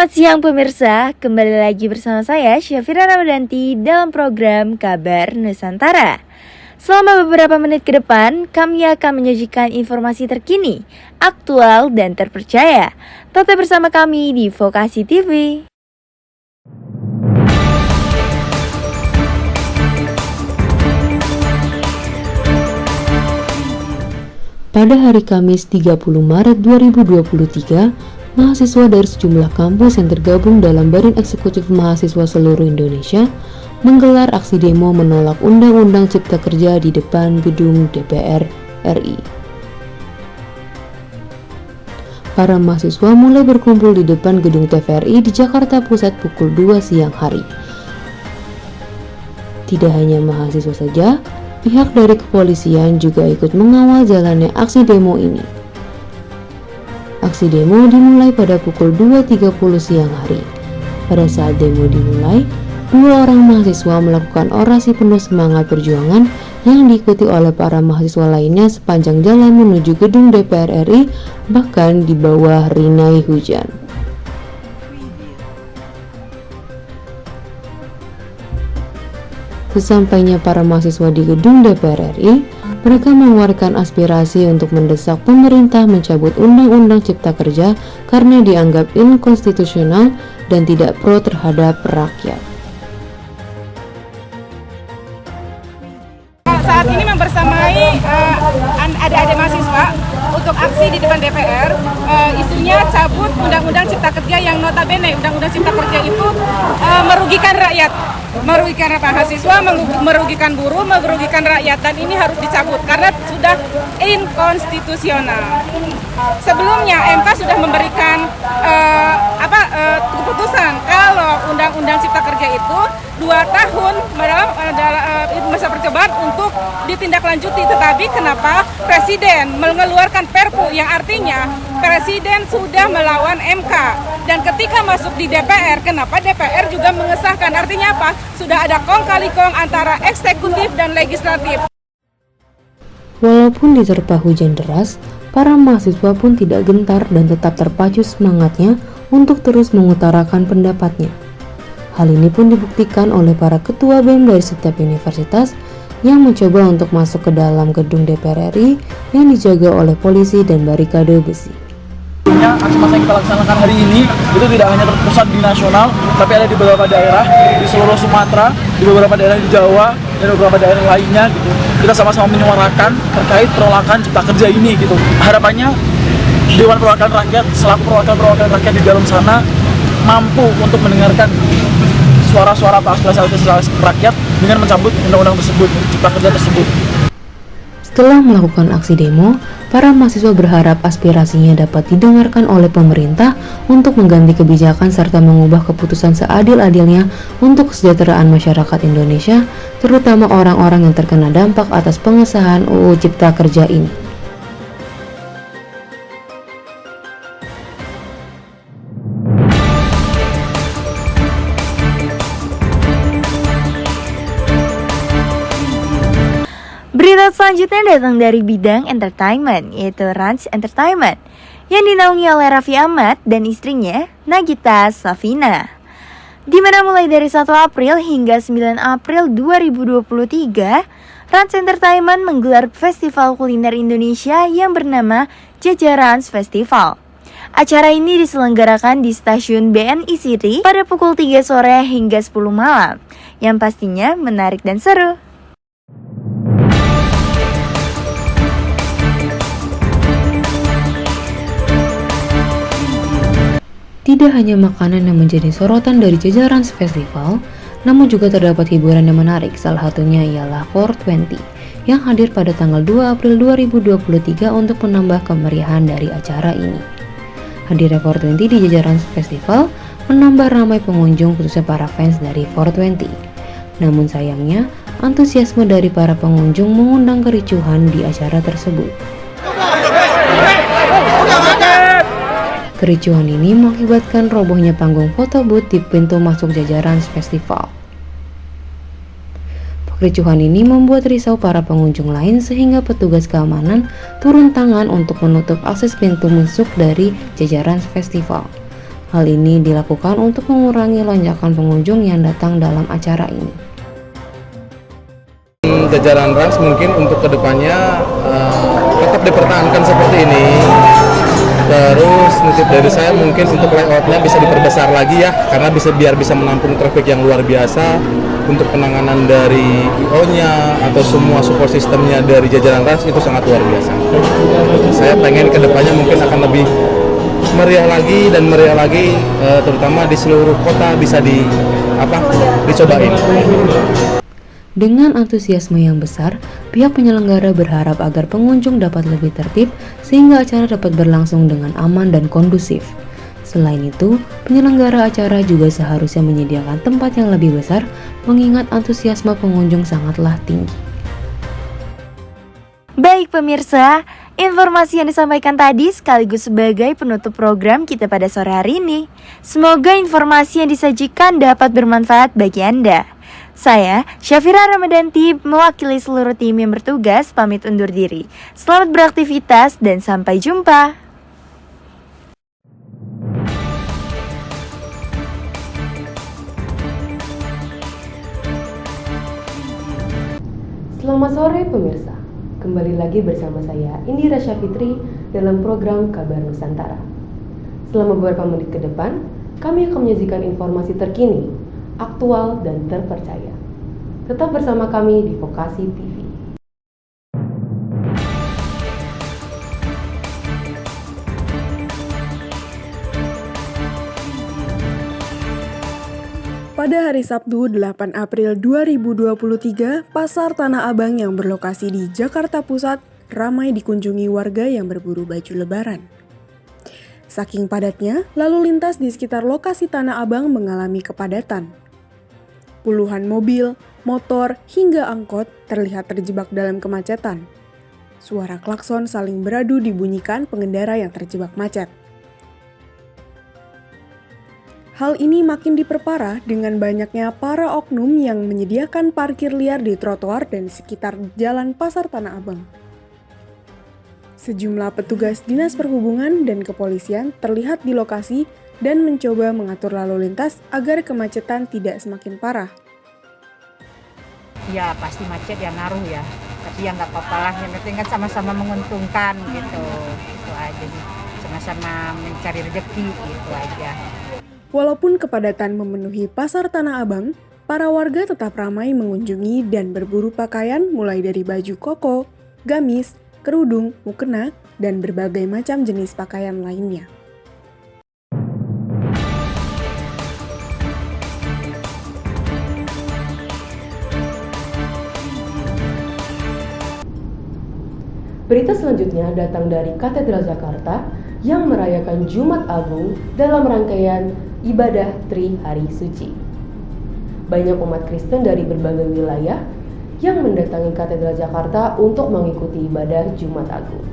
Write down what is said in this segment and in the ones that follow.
Selamat siang pemirsa, kembali lagi bersama saya Syafira Ramadanti dalam program Kabar Nusantara. Selama beberapa menit ke depan, kami akan menyajikan informasi terkini, aktual dan terpercaya. Tetap bersama kami di Vokasi TV. Pada hari Kamis 30 Maret 2023, mahasiswa dari sejumlah kampus yang tergabung dalam Badan Eksekutif Mahasiswa Seluruh Indonesia menggelar aksi demo menolak Undang-Undang Cipta Kerja di depan gedung DPR RI. Para mahasiswa mulai berkumpul di depan gedung TVRI di Jakarta Pusat pukul 2 siang hari. Tidak hanya mahasiswa saja, pihak dari kepolisian juga ikut mengawal jalannya aksi demo ini. Aksi demo dimulai pada pukul 2.30 siang hari. Pada saat demo dimulai, 2 orang mahasiswa melakukan orasi penuh semangat perjuangan yang diikuti oleh para mahasiswa lainnya sepanjang jalan menuju gedung DPR RI, bahkan di bawah rinai hujan. Sesampainya para mahasiswa di gedung DPR RI, mereka mengeluarkan aspirasi untuk mendesak pemerintah mencabut Undang-Undang Cipta Kerja karena dianggap inkonstitusional dan tidak pro terhadap rakyat. Saat ini membersamai adik-adik mahasiswa untuk aksi di depan DPR. Isunya cabut Undang-Undang Cipta Kerja yang notabene Undang-Undang Cipta Kerja itu merugikan rakyat. Merugikan mahasiswa, merugikan buruh, merugikan rakyat, dan ini harus dicabut karena sudah inkonstitusional. Sebelumnya MK sudah memberikan keputusan kalau Undang-Undang Cipta Kerja itu 2 tahun dalam masa percobaan untuk ditindaklanjuti, tetapi kenapa Presiden mengeluarkan Perpu yang artinya Presiden sudah melawan MK, dan ketika masuk di DPR, kenapa DPR juga mengesahkan? Artinya apa? Sudah ada kong kali kong antara eksekutif dan legislatif. Walaupun diterpa hujan deras, para mahasiswa pun tidak gentar dan tetap terpacu semangatnya untuk terus mengutarakan pendapatnya. Hal ini pun dibuktikan oleh para ketua BEM dari setiap universitas yang mencoba untuk masuk ke dalam gedung DPR RI yang dijaga oleh polisi dan barikade besi. Aksi massa yang kita laksanakan hari ini itu tidak hanya terpusat di nasional, tapi ada di beberapa daerah di seluruh Sumatera, di beberapa daerah di Jawa, dan beberapa daerah lainnya gitu. Kita sama-sama menyuarakan terkait penolakan Cipta Kerja ini gitu. Harapannya Dewan Perwakilan Rakyat selaku perwakilan rakyat di dalam sana mampu untuk mendengarkan suara-suara aspirasi rakyat dengan mencabut undang-undang tersebut, Cipta Kerja tersebut. Setelah melakukan aksi demo, para mahasiswa berharap aspirasinya dapat didengarkan oleh pemerintah untuk mengganti kebijakan serta mengubah keputusan seadil-adilnya untuk kesejahteraan masyarakat Indonesia, terutama orang-orang yang terkena dampak atas pengesahan UU Cipta Kerja ini. Berita selanjutnya datang dari bidang entertainment, yaitu Rans Entertainment, yang dinaungi oleh Raffi Ahmad dan istrinya, Nagita Slavina. Di mana mulai dari 1 April hingga 9 April 2023, Rans Entertainment menggelar festival kuliner Indonesia yang bernama Jajarans Festival. Acara ini diselenggarakan di stasiun BNI City pada pukul 3 sore hingga 10 malam, yang pastinya menarik dan seru. Tidak hanya makanan yang menjadi sorotan dari jajaran festival, namun juga terdapat hiburan yang menarik. Salah satunya ialah 420 yang hadir pada tanggal 2 April 2023 untuk menambah kemeriahan dari acara ini. Hadirnya 420 di jajaran festival menambah ramai pengunjung, khususnya para fans dari 420. Namun sayangnya, antusiasme dari para pengunjung mengundang kericuhan di acara tersebut. Kericuhan ini mengakibatkan robohnya panggung foto booth di pintu masuk jajaran festival. Kericuhan ini membuat risau para pengunjung lain sehingga petugas keamanan turun tangan untuk menutup akses pintu masuk dari jajaran festival. Hal ini dilakukan untuk mengurangi lonjakan pengunjung yang datang dalam acara ini. Jajaran Rans mungkin untuk kedepannya tetap dipertahankan seperti ini. Terus nitip dari saya mungkin untuk layoutnya bisa diperbesar lagi ya, karena biar bisa menampung traffic yang luar biasa. Untuk penanganan dari IO-nya atau semua support sistemnya dari jajaran Rans itu sangat luar biasa. Saya pengen kedepannya mungkin akan lebih meriah lagi, terutama di seluruh kota bisa dicobain. Dengan antusiasme yang besar, pihak penyelenggara berharap agar pengunjung dapat lebih tertib sehingga acara dapat berlangsung dengan aman dan kondusif. Selain itu, penyelenggara acara juga seharusnya menyediakan tempat yang lebih besar mengingat antusiasme pengunjung sangatlah tinggi. Baik pemirsa, informasi yang disampaikan tadi sekaligus sebagai penutup program kita pada sore hari ini. Semoga informasi yang disajikan dapat bermanfaat bagi Anda. Saya, Syafira Ramadanti, mewakili seluruh tim yang bertugas, pamit undur diri. Selamat beraktivitas dan sampai jumpa. Selamat sore pemirsa, kembali lagi bersama saya Indira Syafitri dalam program Kabar Nusantara. Selama beberapa menit ke depan, kami akan menyajikan informasi terkini, aktual dan terpercaya. Tetap bersama kami di Vokasi TV. Pada hari Sabtu 8 April 2023, Pasar Tanah Abang yang berlokasi di Jakarta Pusat ramai dikunjungi warga yang berburu baju lebaran. Saking padatnya, lalu lintas di sekitar lokasi Tanah Abang mengalami kepadatan. Puluhan mobil, motor, hingga angkot terlihat terjebak dalam kemacetan. Suara klakson saling beradu dibunyikan pengendara yang terjebak macet. Hal ini makin diperparah dengan banyaknya para oknum yang menyediakan parkir liar di trotoar dan sekitar jalan Pasar Tanah Abang. Sejumlah petugas Dinas Perhubungan dan Kepolisian terlihat di lokasi dan mencoba mengatur lalu lintas agar kemacetan tidak semakin parah. Ya pasti macet ya ngaruh ya, tapi ya nggak apa-apa lah, yang penting kan sama-sama menguntungkan gitu, itu aja nih, sama-sama mencari rezeki gitu aja. Walaupun kepadatan memenuhi Pasar Tanah Abang, para warga tetap ramai mengunjungi dan berburu pakaian mulai dari baju koko, gamis, kerudung, mukena, dan berbagai macam jenis pakaian lainnya. Berita selanjutnya datang dari Katedral Jakarta yang merayakan Jumat Agung dalam rangkaian ibadah Tri Hari Suci. Banyak umat Kristen dari berbagai wilayah yang mendatangi Katedral Jakarta untuk mengikuti ibadah Jumat Agung.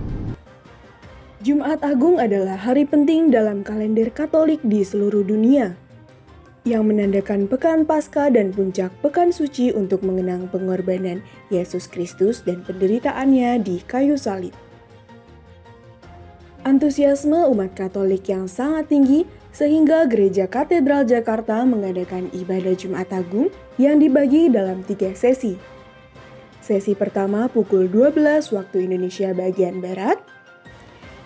Jumat Agung adalah hari penting dalam kalender Katolik di seluruh dunia, yang menandakan pekan Paskah dan puncak pekan suci untuk mengenang pengorbanan Yesus Kristus dan penderitaannya di kayu salib. Antusiasme umat Katolik yang sangat tinggi sehingga Gereja Katedral Jakarta mengadakan ibadah Jumat Agung yang dibagi dalam 3 sesi. Sesi pertama pukul 12 waktu Indonesia bagian Barat,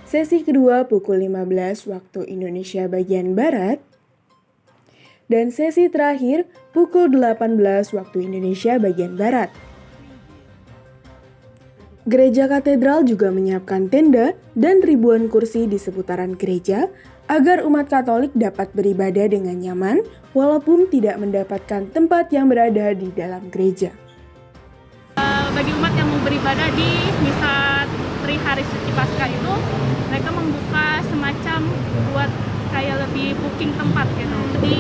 sesi kedua pukul 15 waktu Indonesia bagian Barat, dan sesi terakhir pukul 18 waktu Indonesia bagian Barat. Gereja Katedral juga menyiapkan tenda dan ribuan kursi di seputaran gereja agar umat Katolik dapat beribadah dengan nyaman walaupun tidak mendapatkan tempat yang berada di dalam gereja. Bagi umat yang mau beribadah di misa Tri Hari Suci Paskah itu, mereka membuka semacam buat kayak lebih booking tempat gitu di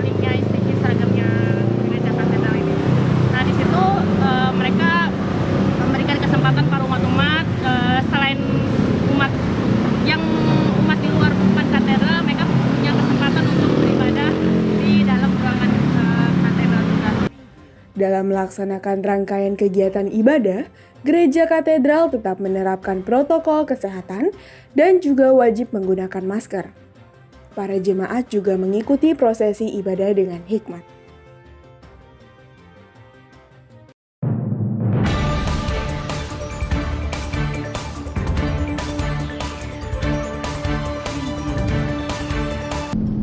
linknya Instagramnya Gereja Katedral ini. Nah di situ mereka memberikan kesempatan para umat-umat selain umat di luar umat katedral, mereka punya kesempatan untuk beribadah di dalam ruangan katedral juga. Dalam melaksanakan rangkaian kegiatan ibadah, Gereja Katedral tetap menerapkan protokol kesehatan dan juga wajib menggunakan masker. Para jemaat juga mengikuti prosesi ibadah dengan hikmat.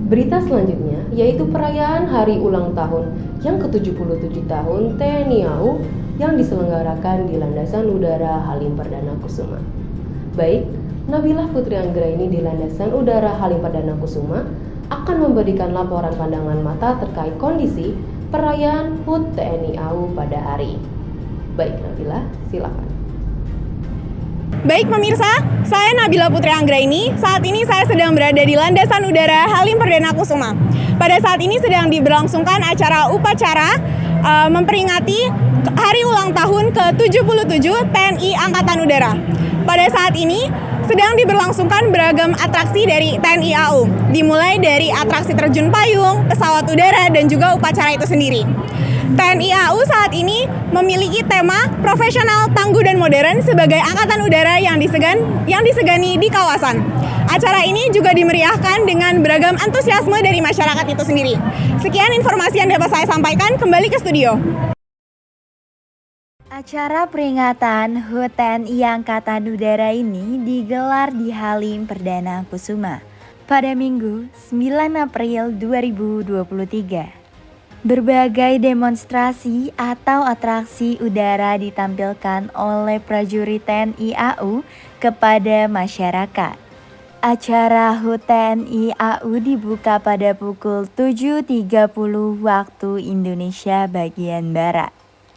Berita selanjutnya yaitu perayaan hari ulang tahun yang ke-77 tahun TNI AU yang diselenggarakan di Landasan Udara Halim Perdana Kusuma. Baik, Nabila Putri Anggraini di Landasan Udara Halim Perdana Kusuma akan memberikan laporan pandangan mata terkait kondisi perayaan HUT TNI AU pada hari ini. Baik Nabila, silakan. Baik pemirsa, saya Nabila Putri Anggraini. Saat ini saya sedang berada di Landasan Udara Halim Perdana Kusuma. Pada saat ini sedang diberlangsungkan acara upacara memperingati hari ulang tahun ke-77 TNI Angkatan Udara. Pada saat ini sedang diberlangsungkan beragam atraksi dari TNI AU, dimulai dari atraksi terjun payung, pesawat udara, dan juga upacara itu sendiri. TNI AU saat ini memiliki tema profesional, tangguh, dan modern sebagai angkatan udara yang disegani di kawasan. Acara ini juga dimeriahkan dengan beragam antusiasme dari masyarakat itu sendiri. Sekian informasi yang dapat saya sampaikan, kembali ke studio. Acara peringatan HUT TNI Angkatan Udara ini digelar di Halim Perdana Kusuma pada Minggu 9 April 2023. Berbagai demonstrasi atau atraksi udara ditampilkan oleh prajurit TNI AU kepada masyarakat. Acara HUT TNI AU dibuka pada pukul 7.30 waktu Indonesia bagian Barat.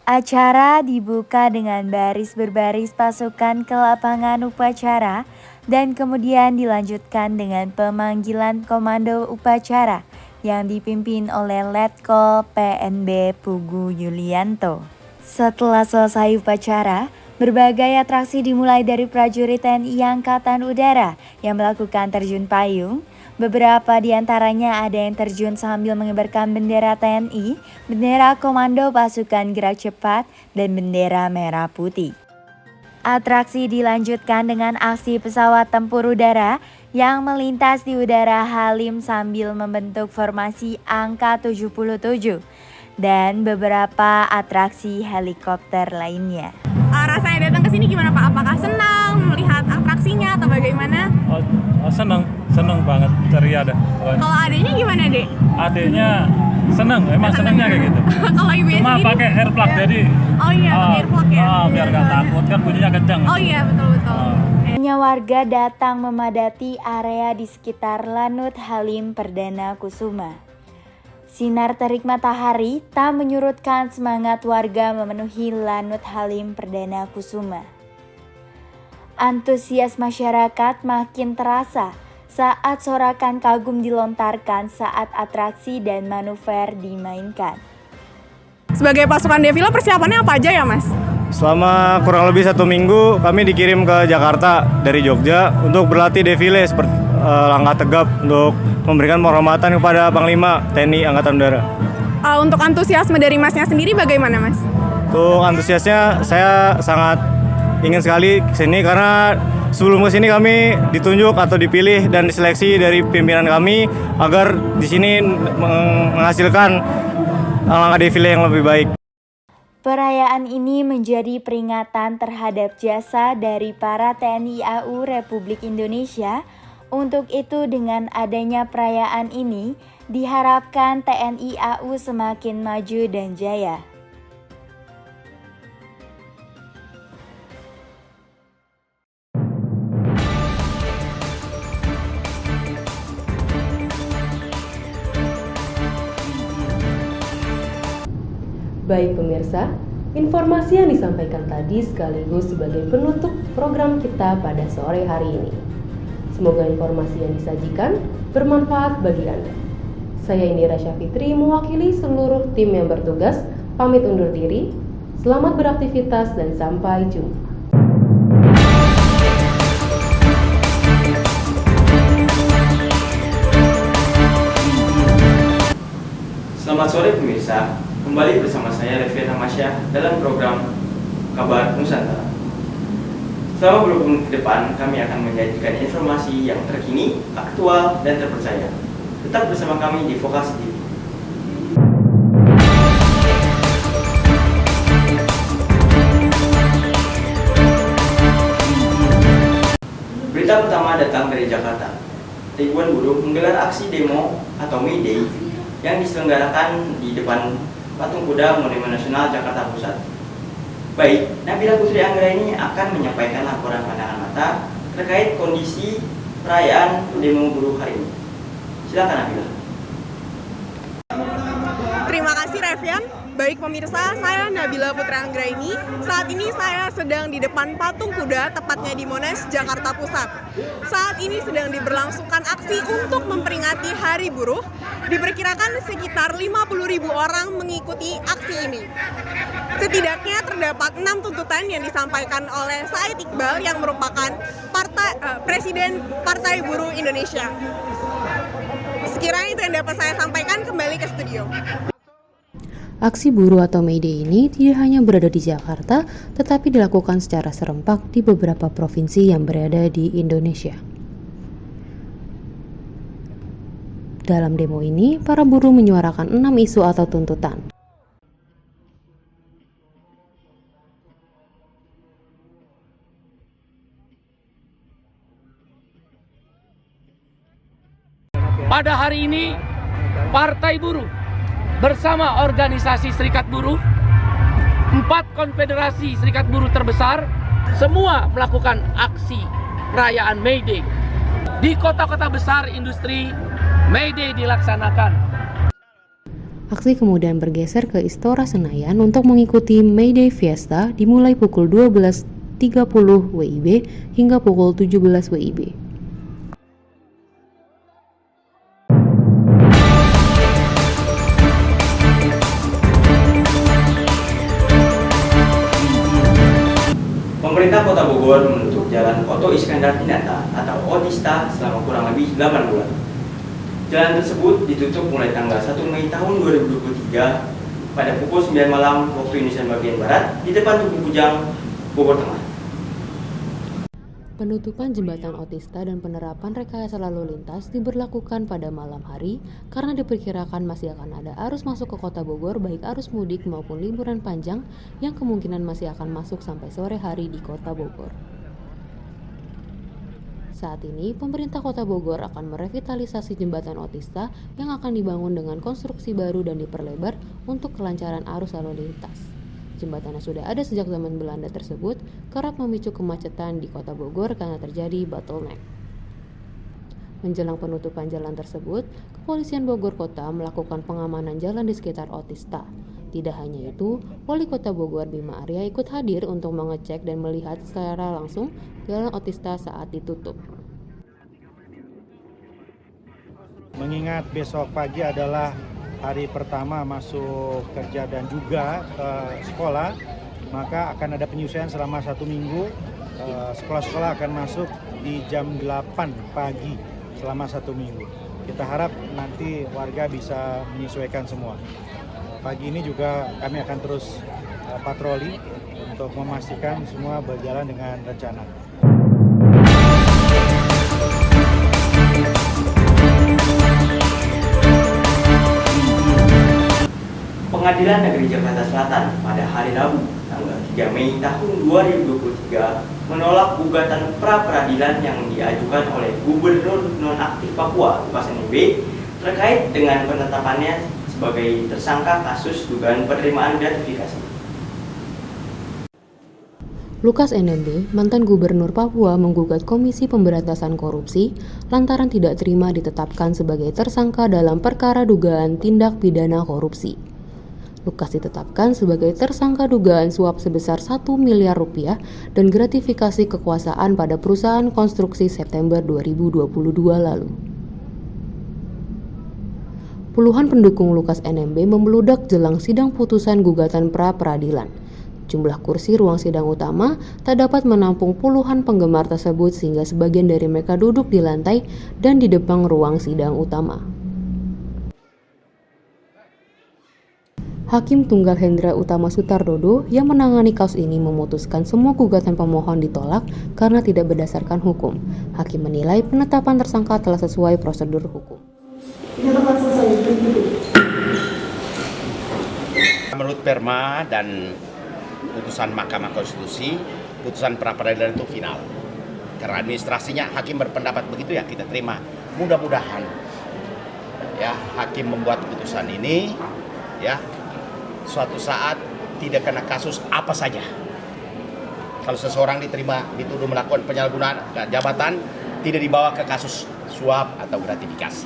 Acara dibuka dengan baris berbaris pasukan ke lapangan upacara dan kemudian dilanjutkan dengan pemanggilan komando upacara yang dipimpin oleh Letkol PNB Pugu Yulianto. Setelah selesai upacara, berbagai atraksi dimulai dari prajurit TNI Angkatan Udara yang melakukan terjun payung. Beberapa di antaranya ada yang terjun sambil mengibarkan bendera TNI, bendera Komando Pasukan Gerak Cepat, dan bendera merah putih. Atraksi dilanjutkan dengan aksi pesawat tempur udara yang melintas di udara Halim sambil membentuk formasi angka 77 dan beberapa atraksi helikopter lainnya. Rasanya datang ke sini gimana Pak? Apakah senang melihat atraksinya atau bagaimana? Senang banget, ceria dah. Kalau adanya gimana, Dek? Adiknya senang, emang senangnya kayak gitu. Kalau ibunya Cuma sendiri? pakai airplug jadi. Oh iya, pakai airplug ya. Biar gak takut kan bunyinya kencang. Oh iya, betul-betul. Banyak warga datang memadati area di sekitar Lanut Halim Perdana Kusuma. Sinar terik matahari tak menyurutkan semangat warga memenuhi Lanut Halim Perdana Kusuma. Antusias masyarakat makin terasa saat sorakan kagum dilontarkan saat atraksi dan manuver dimainkan. Sebagai pasukan defile persiapannya apa aja ya Mas? Selama kurang lebih 1 minggu kami dikirim ke Jakarta dari Jogja untuk berlatih defile seperti langkah tegap untuk memberikan penghormatan kepada Panglima TNI Angkatan Udara. Untuk antusiasme dari Masnya sendiri bagaimana Mas? Untuk antusiasnya saya sangat ingin sekali kesini karena sebelum kesini kami ditunjuk atau dipilih dan diseleksi dari pimpinan kami agar di sini menghasilkan langkah defile yang lebih baik. Perayaan ini menjadi peringatan terhadap jasa dari para TNI AU Republik Indonesia. Untuk itu dengan adanya perayaan ini, diharapkan TNI AU semakin maju dan jaya. Baik pemirsa, informasi yang disampaikan tadi sekaligus sebagai penutup program kita pada sore hari ini. Semoga informasi yang disajikan bermanfaat bagi Anda. Saya Indira Syafitri mewakili seluruh tim yang bertugas, pamit undur diri. Selamat beraktivitas dan sampai jumpa. Selamat sore pemirsa, kembali bersama saya Revian Hamasyah dalam program Kabar Nusantara. Selama beberapa menit ke depan, kami akan menyajikan informasi yang terkini, aktual, dan terpercaya. Tetap bersama kami di Vokasi TV. Berita pertama datang dari Jakarta. Ribuan buruh menggelar aksi demo atau May Day yang diselenggarakan di depan Patung Kuda Monumen Nasional Jakarta Pusat. Baik, Nabila Putri Anggraini akan menyampaikan laporan pandangan mata terkait kondisi perayaan demo buruh hari ini. Silakan Nabila. Terima kasih Revian. Baik pemirsa, saya Nabila Putri Anggraini. Saat ini saya sedang di depan Patung Kuda, tepatnya di Monas, Jakarta Pusat. Saat ini sedang diberlangsungkan aksi untuk memperingati Hari Buruh. Diperkirakan sekitar 50.000 orang mengikuti aksi ini. Setidaknya terdapat 6 tuntutan yang disampaikan oleh Said Iqbal yang merupakan Presiden Partai Buruh Indonesia. Sekiranya itu yang dapat saya sampaikan, kembali ke studio. Aksi buruh atau May Day ini tidak hanya berada di Jakarta, tetapi dilakukan secara serempak di beberapa provinsi yang berada di Indonesia. Dalam demo ini, para buruh menyuarakan 6 isu atau tuntutan. Pada hari ini, Partai Buruh bersama organisasi serikat buruh, 4 konfederasi serikat buruh terbesar, semua melakukan aksi perayaan May Day. Di kota-kota besar industri, May Day dilaksanakan. Aksi kemudian bergeser ke Istora Senayan untuk mengikuti May Day Fiesta dimulai pukul 12.30 WIB hingga pukul 17 WIB. Pemerintah Kota Bogor menutup Jalan Oto Iskandar Pinata atau Otista selama kurang lebih 8 bulan. Jalan tersebut ditutup mulai tanggal 1 Mei tahun 2023 pada pukul 9 malam waktu Indonesia bagian Barat di depan Tugu Bujang, Bogor Tengah. Penutupan jembatan Otista dan penerapan rekayasa lalu lintas diberlakukan pada malam hari karena diperkirakan masih akan ada arus masuk ke Kota Bogor baik arus mudik maupun liburan panjang yang kemungkinan masih akan masuk sampai sore hari di Kota Bogor. Saat ini, pemerintah Kota Bogor akan merevitalisasi jembatan Otista yang akan dibangun dengan konstruksi baru dan diperlebar untuk kelancaran arus lalu lintas. Jembatan yang sudah ada sejak zaman Belanda tersebut kerap memicu kemacetan di Kota Bogor karena terjadi bottleneck. Menjelang penutupan jalan tersebut, Kepolisian Bogor Kota melakukan pengamanan jalan di sekitar Otista. Tidak hanya itu, Wali Kota Bogor Bima Arya ikut hadir untuk mengecek dan melihat secara langsung jalan Otista saat ditutup. Mengingat besok pagi adalah hari pertama masuk kerja dan juga sekolah, maka akan ada penyesuaian selama 1 minggu. Sekolah-sekolah akan masuk di jam 8 pagi selama 1 minggu. Kita harap nanti warga bisa menyesuaikan semua. Pagi ini juga kami akan terus patroli untuk memastikan semua berjalan dengan rencana. Pengadilan Negeri Jakarta Selatan pada hari Rabu, tanggal 3 Mei tahun 2023 menolak gugatan pra-peradilan yang diajukan oleh Gubernur Nonaktif Papua, Lukas NMB, terkait dengan penetapannya sebagai tersangka kasus dugaan penerimaan gratifikasi. Lukas NMB, mantan Gubernur Papua, menggugat Komisi Pemberantasan Korupsi lantaran tidak terima ditetapkan sebagai tersangka dalam perkara dugaan tindak pidana korupsi. Lukas ditetapkan sebagai tersangka dugaan suap sebesar 1 miliar rupiah dan gratifikasi kekuasaan pada perusahaan konstruksi September 2022 lalu. Puluhan pendukung Lukas NMB membeludak jelang sidang putusan gugatan pra-peradilan. Jumlah kursi ruang sidang utama tak dapat menampung puluhan penggemar tersebut sehingga sebagian dari mereka duduk di lantai dan di depan ruang sidang utama. Hakim Tunggal Hendra Utama Sutardodo yang menangani kasus ini memutuskan semua gugatan pemohon ditolak karena tidak berdasarkan hukum. Hakim menilai penetapan tersangka telah sesuai prosedur hukum. Menurut Perma dan putusan Mahkamah Konstitusi, putusan pra-peradilan itu final. Karena administrasinya hakim berpendapat begitu ya kita terima. Mudah-mudahan ya hakim membuat putusan ini ya suatu saat tidak kena kasus apa saja. Kalau seseorang dituduh melakukan penyalahgunaan jabatan, tidak dibawa ke kasus suap atau gratifikasi.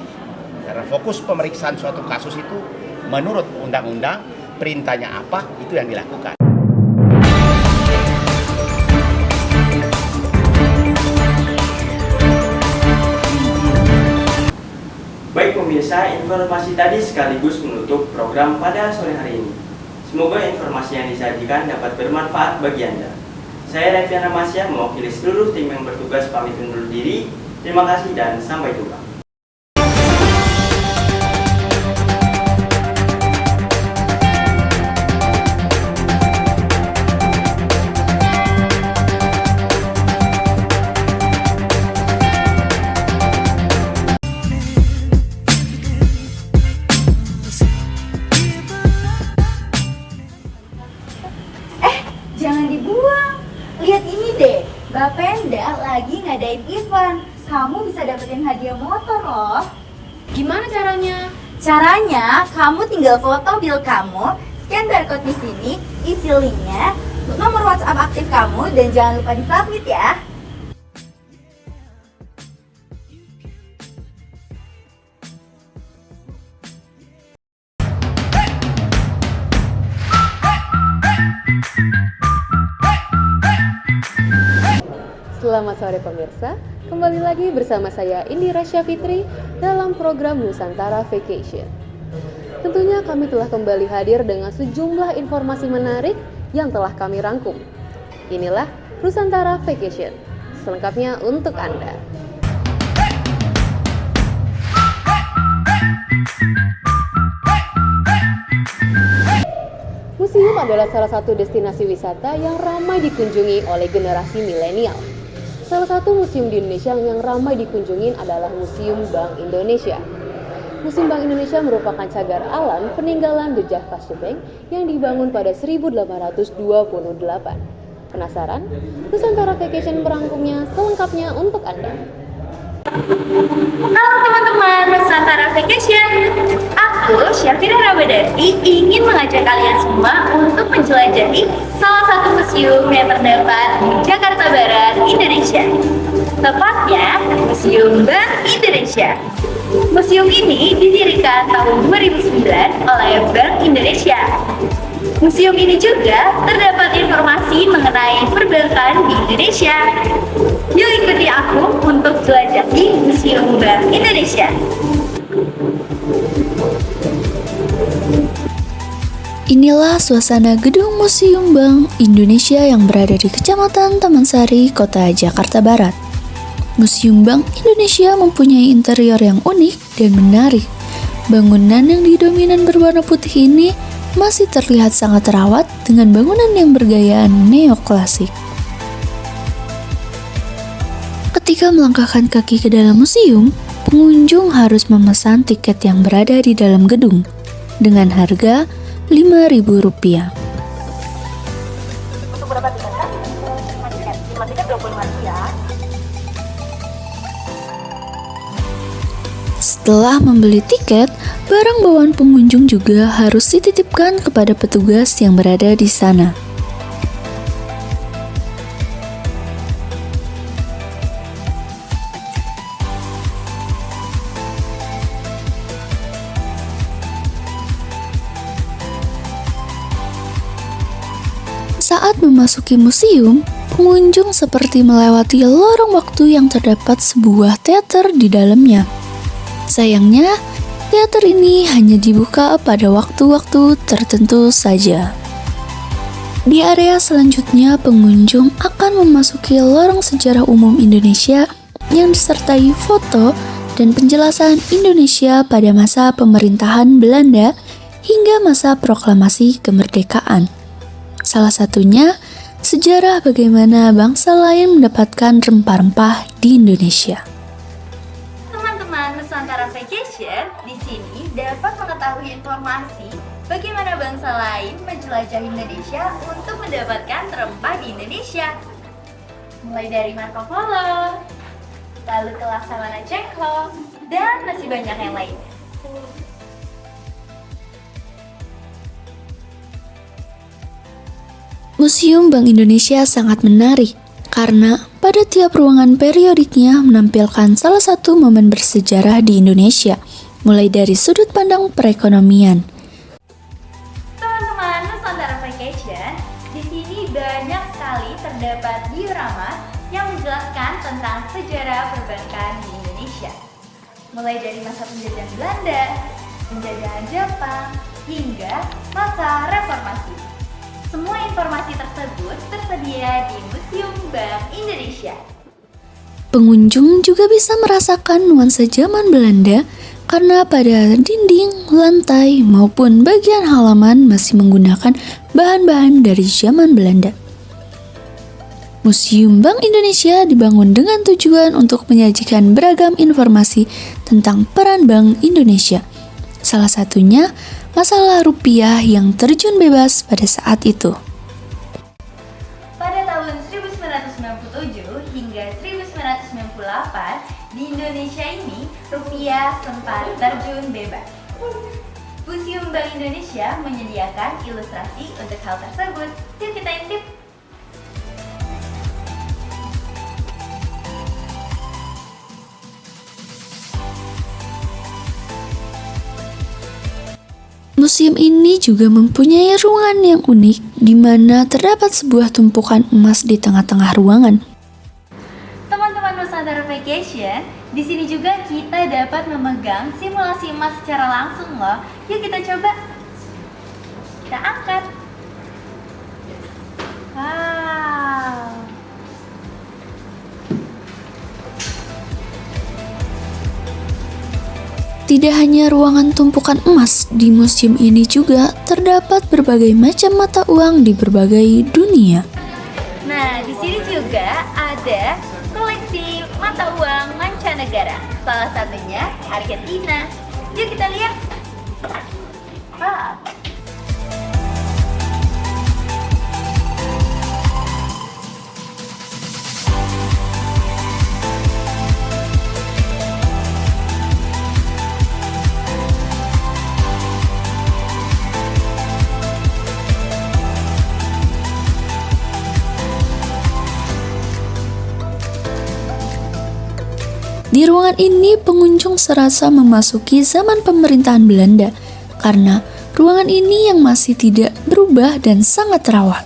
Karena fokus pemeriksaan suatu kasus itu menurut undang-undang perintahnya apa itu yang dilakukan. Baik pemirsa, informasi tadi sekaligus menutup program pada sore hari ini. Semoga informasi yang disajikan dapat bermanfaat bagi Anda. Saya Reviana Masya mewakili seluruh tim yang bertugas pamit undur diri. Terima kasih dan sampai jumpa. Jangan dibuang. Lihat ini deh, Bapenda lagi ngadain event. Kamu bisa dapetin hadiah motor loh. Gimana caranya? Caranya, kamu tinggal foto bil kamu, scan barcode di sini, isi linknya, nomor WhatsApp aktif kamu, dan jangan lupa di-submit ya. Selamat sore pemirsa, kembali lagi bersama saya Indira Syafitri dalam program Nusantara Vacation. Tentunya kami telah kembali hadir dengan sejumlah informasi menarik yang telah kami rangkum. Inilah Nusantara Vacation, selengkapnya untuk Anda. Museum adalah salah satu destinasi wisata yang ramai dikunjungi oleh generasi milenial. Salah satu museum di Indonesia yang ramai dikunjungi adalah Museum Bank Indonesia. Museum Bank Indonesia merupakan cagar alam peninggalan The Java Bank yang dibangun pada 1828. Penasaran? Nusantara Vacation merangkumnya selengkapnya untuk Anda. Halo teman-teman Nusantara Vacation. Aku, Syafira Rabadati, ingin mengajak kalian semua untuk menjelajahi salah satu museum yang terdapat di Jakarta Barat, Indonesia. Tepatnya, Museum Bank Indonesia. Museum ini didirikan tahun 2009 oleh Bank Indonesia. Museum ini juga terdapat informasi mengenai perbankan di Indonesia. Yuk ikuti aku untuk jelajahi Museum Bank Indonesia. Inilah suasana gedung Museum Bank Indonesia yang berada di Kecamatan Taman Sari, Kota Jakarta Barat. Museum Bank Indonesia mempunyai interior yang unik dan menarik. Bangunan yang didominan berwarna putih ini masih terlihat sangat terawat dengan bangunan yang bergaya neoklasik. Ketika melangkahkan kaki ke dalam museum, pengunjung harus memesan tiket yang berada di dalam gedung dengan harga Rp5.000. Untuk berapa tiket? 5 tiket Rp25 Setelah membeli tiket, barang bawaan pengunjung juga harus dititipkan kepada petugas yang berada di sana. Saat memasuki museum, pengunjung seperti melewati lorong waktu yang terdapat sebuah teater di dalamnya. Sayangnya, teater ini hanya dibuka pada waktu-waktu tertentu saja. Di area selanjutnya, pengunjung akan memasuki lorong sejarah umum Indonesia yang disertai foto dan penjelasan Indonesia pada masa pemerintahan Belanda hingga masa proklamasi kemerdekaan. Salah satunya, sejarah bagaimana bangsa lain mendapatkan rempah-rempah di Indonesia. Teman-teman Nusantara Vacation di sini dapat mengetahui informasi bagaimana bangsa lain menjelajahi Indonesia untuk mendapatkan rempah di Indonesia. Mulai dari Marco Polo, lalu ke Laksamana Cengho, dan masih banyak yang lainnya. Museum Bank Indonesia sangat menarik karena pada tiap ruangan periodiknya menampilkan salah satu momen bersejarah di Indonesia, mulai dari sudut pandang perekonomian. Teman-teman Nusantara Vacation, di sini banyak sekali terdapat diorama yang menjelaskan tentang sejarah perbankan di Indonesia. Mulai dari masa penjajahan Belanda, penjajahan Jepang, hingga masa reformasi. Semua informasi tersebut tersedia di Museum Bank Indonesia. Pengunjung juga bisa merasakan nuansa zaman Belanda karena pada dinding, lantai, maupun bagian halaman masih menggunakan bahan-bahan dari zaman Belanda. Museum Bank Indonesia dibangun dengan tujuan untuk menyajikan beragam informasi tentang peran Bank Indonesia. Salah satunya, masalah rupiah yang terjun bebas pada saat itu. Pada tahun 1997 hingga 1998, di Indonesia ini rupiah sempat terjun bebas. Museum Bank Indonesia menyediakan ilustrasi untuk hal tersebut. Yuk kita intip. Museum ini juga mempunyai ruangan yang unik di mana terdapat sebuah tumpukan emas di tengah-tengah ruangan. Teman-teman Nusantara Vacation, di sini juga kita dapat memegang simulasi emas secara langsung loh. Yuk kita coba. Kita angkat. Wow. Tidak hanya ruangan tumpukan emas, di museum ini juga terdapat berbagai macam mata uang di berbagai dunia. Nah, di sini juga ada koleksi mata uang mancanegara. Salah satunya Argentina. Yuk kita lihat. Wow. Di ruangan ini pengunjung serasa memasuki zaman pemerintahan Belanda karena ruangan ini yang masih tidak berubah dan sangat terawat.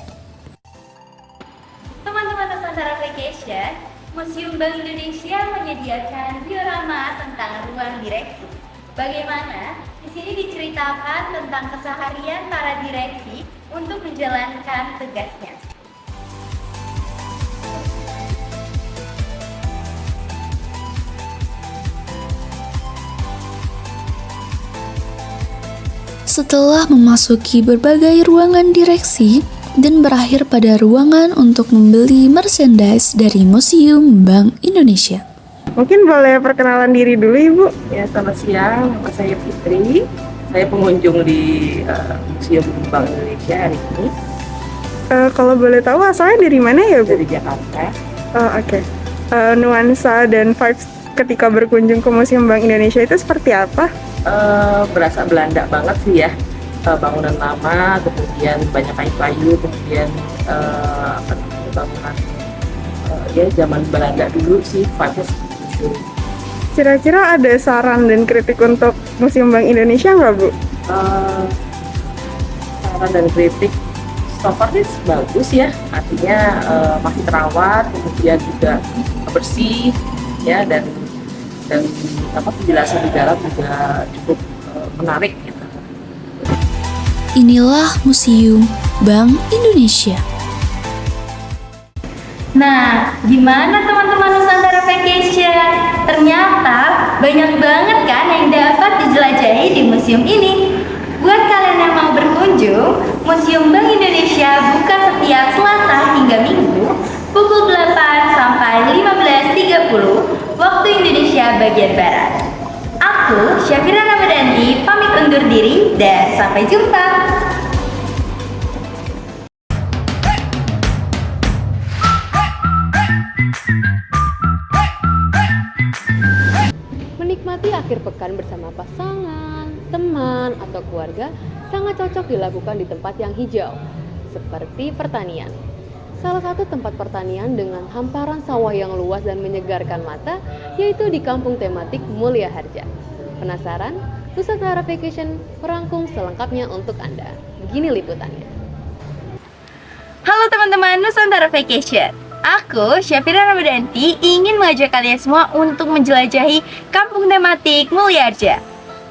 Teman-teman Nusantara Vacation, Museum Bank Indonesia menyediakan diorama tentang ruang direksi. Bagaimana di sini diceritakan tentang keseharian para direksi untuk menjalankan tugasnya. Setelah memasuki berbagai ruangan direksi dan berakhir pada ruangan untuk membeli merchandise dari Museum Bank Indonesia. Mungkin boleh perkenalan diri dulu Ibu? Ya, selamat siang, nama saya Fitri. Saya pengunjung di Museum Bank Indonesia hari ini. Kalau boleh tahu asalnya dari mana ya Bu? Dari Jakarta. Oke. Nuansa dan vibes ketika berkunjung ke Museum Bank Indonesia itu seperti apa? Berasa Belanda banget sih ya, bangunan lama, kemudian banyak kayu-kayu, kemudian bangunan ya zaman Belanda dulu sih, vibes gitu. Kira-kira ada saran dan kritik untuk Museum Bank Indonesia nggak Bu? Saran dan kritik, so far sih bagus ya, artinya masih terawat, kemudian juga bersih ya, dan penjelasan di dalam juga cukup menarik gitu. Inilah Museum Bank Indonesia. Nah, gimana teman-teman Nusantara Vacation? Ternyata banyak banget kan yang dapat dijelajahi di museum ini. Buat kalian yang mau berkunjung, Museum Bank Indonesia buka setiap Selasa hingga Minggu pukul 8 sampai 15.30 waktu Indonesia bagian Barat. Aku, Syafira Ramadanti, pamit undur diri dan sampai jumpa. Menikmati akhir pekan bersama pasangan, teman, atau keluarga sangat cocok dilakukan di tempat yang hijau, seperti pertanian. Salah satu tempat pertanian dengan hamparan sawah yang luas dan menyegarkan mata yaitu di Kampung Tematik Mulia Harja. Penasaran? Nusantara Vacation merangkum selengkapnya untuk Anda. Begini liputannya. Halo teman-teman Nusantara Vacation. Aku, Syafira Ramadanti, ingin mengajak kalian semua untuk menjelajahi Kampung Tematik Mulia Harja.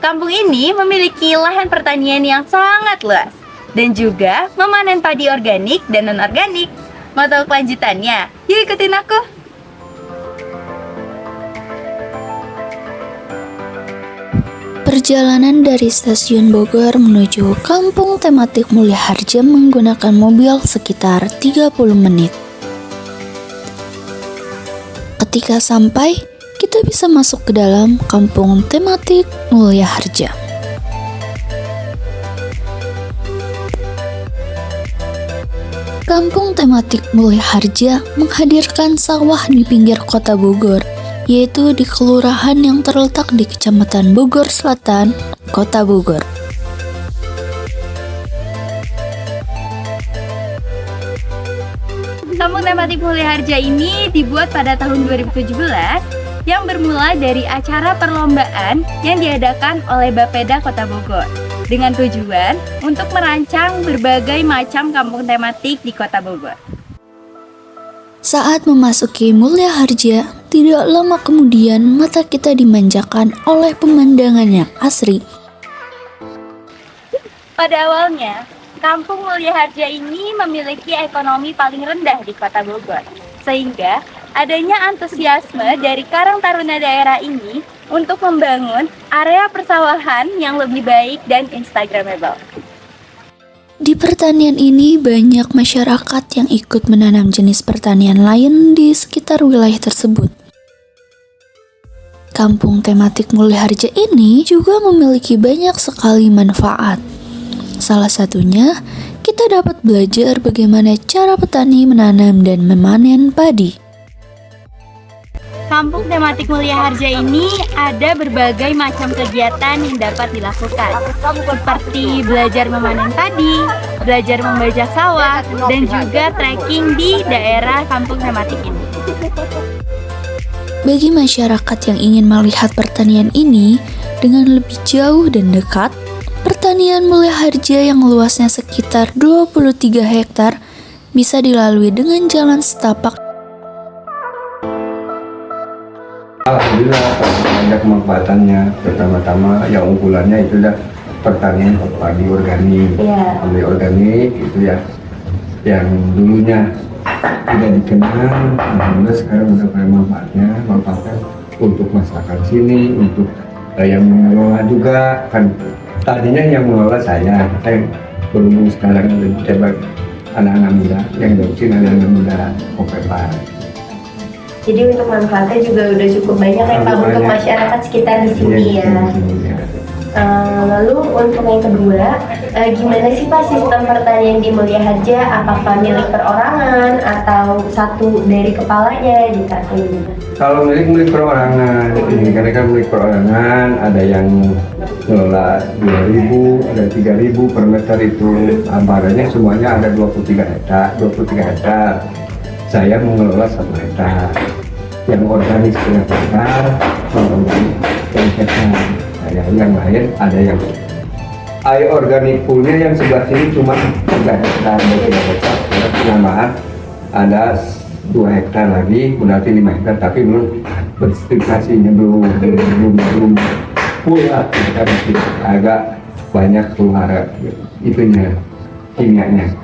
Kampung ini memiliki lahan pertanian yang sangat luas dan juga memanen padi organik dan non-organik. Mau tahu kelanjutannya? Yuk ikutin aku. Perjalanan dari stasiun Bogor menuju Kampung Tematik Mulia Harja menggunakan mobil sekitar 30 menit. Ketika sampai, kita bisa masuk ke dalam Kampung Tematik Mulia Harja. Kampung Tematik Mulia Harja menghadirkan sawah di pinggir kota Bogor, yaitu di kelurahan yang terletak di Kecamatan Bogor Selatan, Kota Bogor. Kampung Tematik Mulia Harja ini dibuat pada tahun 2017 yang bermula dari acara perlombaan yang diadakan oleh Bapeda Kota Bogor dengan tujuan untuk merancang berbagai macam kampung tematik di Kota Bogor. Saat memasuki Mulia Harja, tidak lama kemudian mata kita dimanjakan oleh pemandangan yang asri. Pada awalnya, Kampung Mulia Harja ini memiliki ekonomi paling rendah di Kota Bogor, sehingga adanya antusiasme dari Karang Taruna daerah ini untuk membangun area persawahan yang lebih baik dan instagramable. Di pertanian ini banyak masyarakat yang ikut menanam jenis pertanian lain di sekitar wilayah tersebut. Kampung Tematik Mulia Harja ini juga memiliki banyak sekali manfaat. Salah satunya, kita dapat belajar bagaimana cara petani menanam dan memanen padi. Kampung Tematik Mulia Harja ini ada berbagai macam kegiatan yang dapat dilakukan, seperti belajar memanen padi, belajar membajak sawah, dan juga trekking di daerah Kampung Tematik ini. Bagi masyarakat yang ingin melihat pertanian ini dengan lebih jauh dan dekat, pertanian Mulia Harja yang luasnya sekitar 23 hektar bisa dilalui dengan jalan setapak. Alhamdulillah banyak kemanfaatannya. Pertama-tama yang unggulannya itu dah pertanian padi organik. Padi organik itu ya yang dulunya tidak dikenal, alhamdulillah sekarang udah banyak manfaatnya untuk masyarakat sini, untuk yang mengelola juga. Kan tadinya yang mengelola saya berhubung sekarang hebat anak-anak muda yang dokin, anak-anak muda Kopepa. Jadi untuk manfaatnya juga udah cukup banyak ya Pak untuk masyarakat sekitar di sini ya. Lalu untuk yang kedua, gimana sih Pak sistem pertanian di Mulia Harja? Apakah milik perorangan atau satu dari kepalanya gitu atau gimana? Kalau milik perorangan, ini karena kan milik perorangan ada yang ngelola 2.000, ada 3.000 per meter itu. Hamparannya semuanya ada 23 hektar. Saya mengelola 1 hektar. Yang organik setengah hektar, non-organik 1 hektar. Yang lain ada yang air organik punya yang sebelah sini cuma 3 hektar, 3 hektar. Penambahan ada 2 hektar lagi, berarti 5 hektar, tapi belum bersertifikasinya, belum full lah. Kita masih agak banyak keluar itunya, kimianya.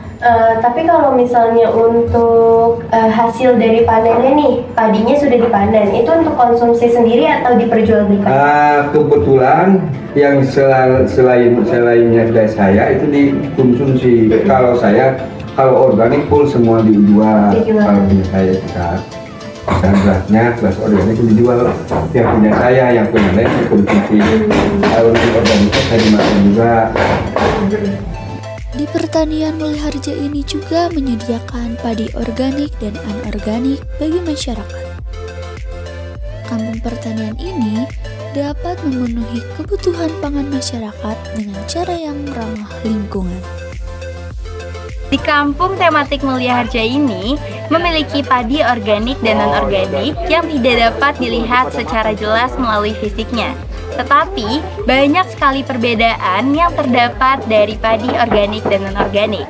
Tapi kalau misalnya untuk hasil dari panennya nih, padinya sudah dipanen, itu untuk konsumsi sendiri atau diperjualbelikan? Kebetulan yang selainnya dari saya itu dikonsumsi. Kalau organik full semua dijual. Kalau punya saya kan. Dan kelas organik itu dijual. Yang punya saya, yang punya lain dikonsumsi. Kalau organik saya dimakan juga. Di pertanian Mulia Harja ini juga menyediakan padi organik dan anorganik bagi masyarakat. Kampung pertanian ini dapat memenuhi kebutuhan pangan masyarakat dengan cara yang ramah lingkungan. Di kampung tematik Mulia Harja ini memiliki padi organik dan non-organik yang tidak dapat dilihat secara jelas melalui fisiknya. Tetapi, banyak sekali perbedaan yang terdapat dari padi organik dan non-organik.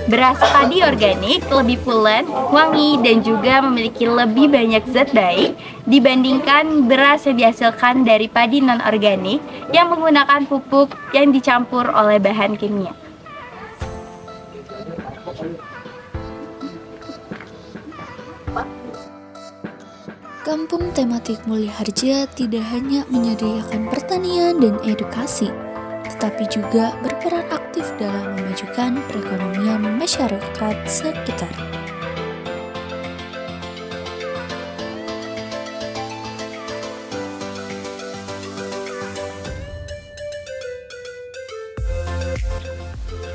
Beras padi organik lebih pulen, wangi, dan juga memiliki lebih banyak zat baik dibandingkan beras yang dihasilkan dari padi non-organik yang menggunakan pupuk yang dicampur oleh bahan kimia. Kampung tematik Mulia Harja tidak hanya menyediakan pertanian dan edukasi, tetapi juga berperan aktif dalam memajukan perekonomian masyarakat sekitar.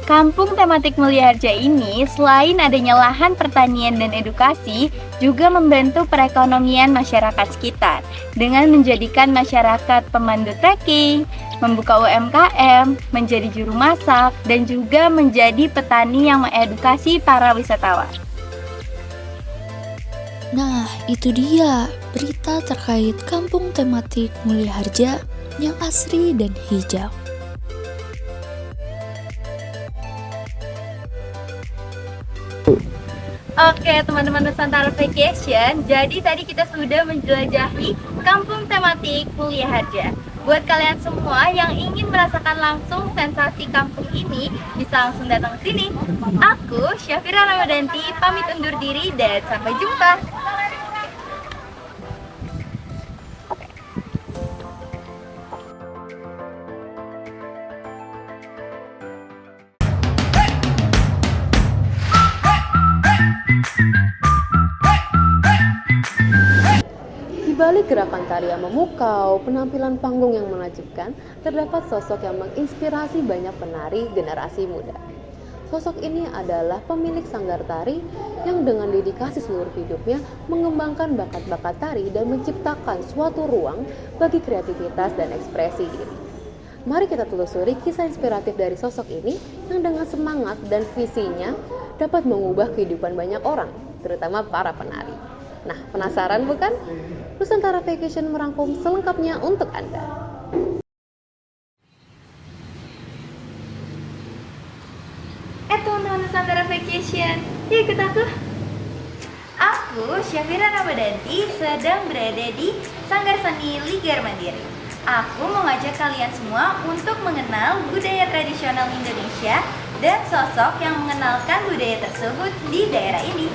Kampung tematik Mulia Harja ini selain adanya lahan pertanian dan edukasi, juga membantu perekonomian masyarakat sekitar dengan menjadikan masyarakat pemandu trekking, membuka UMKM, menjadi juru masak, dan juga menjadi petani yang mengedukasi para wisatawan. Nah, itu dia berita terkait kampung tematik Mulia Harja yang asri dan hijau. Oke teman-teman Nusantara Vacation, jadi tadi kita sudah menjelajahi kampung tematik Mulia Harja. Buat kalian semua yang ingin merasakan langsung sensasi kampung ini, bisa langsung datang ke sini. Aku, Syafira Ramadanti, pamit undur diri dan sampai jumpa. Di balik gerakan tari yang memukau, penampilan panggung yang menakjubkan, terdapat sosok yang menginspirasi banyak penari generasi muda. Sosok ini adalah pemilik sanggar tari yang dengan dedikasi seluruh hidupnya mengembangkan bakat-bakat tari dan menciptakan suatu ruang bagi kreativitas dan ekspresi diri. Mari kita telusuri kisah inspiratif dari sosok ini yang dengan semangat dan visinya dapat mengubah kehidupan banyak orang, terutama para penari. Nah, penasaran bukan? Nusantara Vacation merangkum selengkapnya untuk Anda. Teman-teman Nusantara Vacation, yuk ikut aku. Aku, Syafira Ramadanti, sedang berada di Sanggar Seni Linggar Mandiri. Aku mau ngajak kalian semua untuk mengenal budaya tradisional Indonesia dan sosok yang mengenalkan budaya tersebut di daerah ini.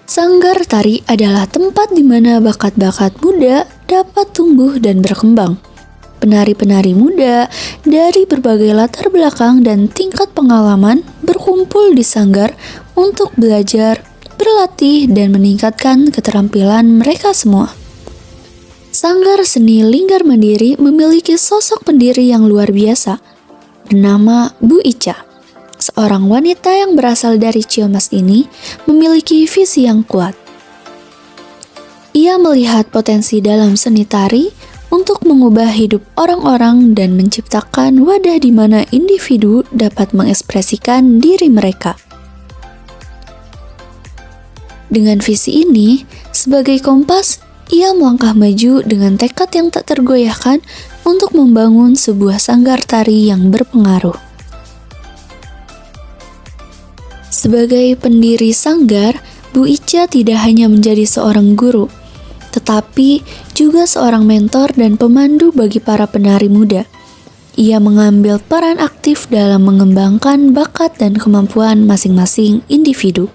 Sanggar tari adalah tempat di mana bakat-bakat muda dapat tumbuh dan berkembang. Penari-penari muda dari berbagai latar belakang dan tingkat pengalaman berkumpul di sanggar untuk belajar, berlatih, dan meningkatkan keterampilan mereka semua. Sanggar Seni Linggar Mandiri memiliki sosok pendiri yang luar biasa, bernama Bu Ica. Seorang wanita yang berasal dari Ciamis ini memiliki visi yang kuat. Ia melihat potensi dalam seni tari untuk mengubah hidup orang-orang dan menciptakan wadah di mana individu dapat mengekspresikan diri mereka. Dengan visi ini, sebagai kompas, ia melangkah maju dengan tekad yang tak tergoyahkan untuk membangun sebuah sanggar tari yang berpengaruh. Sebagai pendiri sanggar, Bu Ica tidak hanya menjadi seorang guru, tetapi juga seorang mentor dan pemandu bagi para penari muda. ia mengambil peran aktif dalam mengembangkan bakat dan kemampuan masing-masing individu.